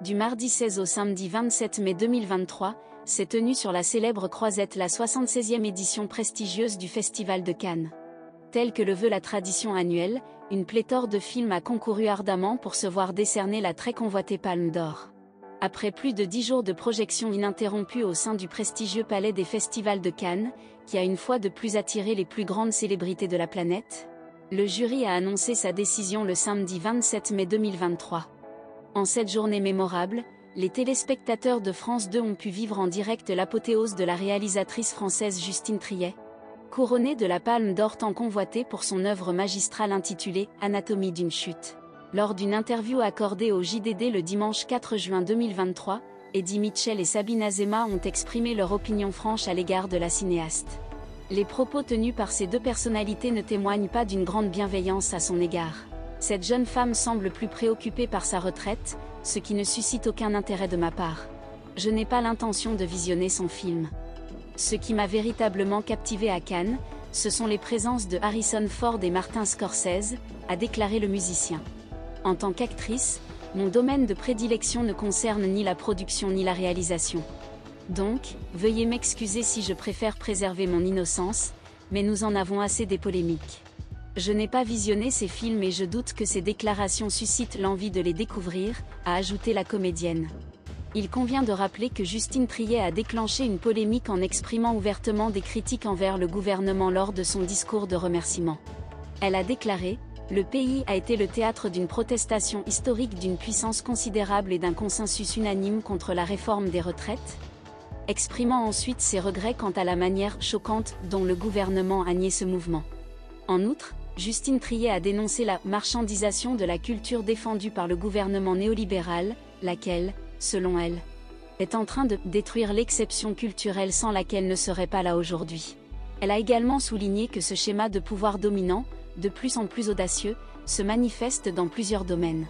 Du mardi 16 au samedi 27 mai 2023, s'est tenue sur la célèbre Croisette la 76e édition prestigieuse du Festival de Cannes. Telle que le veut la tradition annuelle, une pléthore de films a concouru ardemment pour se voir décerner la très convoitée Palme d'Or. Après plus de 10 jours de projection ininterrompue au sein du prestigieux palais des festivals de Cannes, qui a une fois de plus attiré les plus grandes célébrités de la planète, le jury a annoncé sa décision le samedi 27 mai 2023. En cette journée mémorable, les téléspectateurs de France 2 ont pu vivre en direct l'apothéose de la réalisatrice française Justine Triet, couronnée de la Palme d'Or tant convoitée pour son œuvre magistrale intitulée « Anatomie d'une chute ». Lors d'une interview accordée au JDD le dimanche 4 juin 2023, Eddie Mitchell et Sabine Azema ont exprimé leur opinion franche à l'égard de la cinéaste. Les propos tenus par ces deux personnalités ne témoignent pas d'une grande bienveillance à son égard. Cette jeune femme semble plus préoccupée par sa retraite, ce qui ne suscite aucun intérêt de ma part. Je n'ai pas l'intention de visionner son film. Ce qui m'a véritablement captivé à Cannes, ce sont les présences de Harrison Ford et Martin Scorsese, a déclaré le musicien. En tant qu'actrice, mon domaine de prédilection ne concerne ni la production ni la réalisation. Donc, veuillez m'excuser si je préfère préserver mon innocence, mais nous en avons assez des polémiques. Je n'ai pas visionné ces films et je doute que ces déclarations suscitent l'envie de les découvrir, a ajouté la comédienne. Il convient de rappeler que Justine Triet a déclenché une polémique en exprimant ouvertement des critiques envers le gouvernement lors de son discours de remerciement. Elle a déclaré « Le pays a été le théâtre d'une protestation historique d'une puissance considérable et d'un consensus unanime contre la réforme des retraites », exprimant ensuite ses regrets quant à la manière choquante dont le gouvernement a nié ce mouvement. En outre, Justine Triet a dénoncé la « marchandisation de la culture défendue par le gouvernement néolibéral », laquelle, selon elle, est en train de « détruire l'exception culturelle sans laquelle ne serait pas là aujourd'hui ». Elle a également souligné que ce schéma de pouvoir dominant, de plus en plus audacieux, se manifeste dans plusieurs domaines.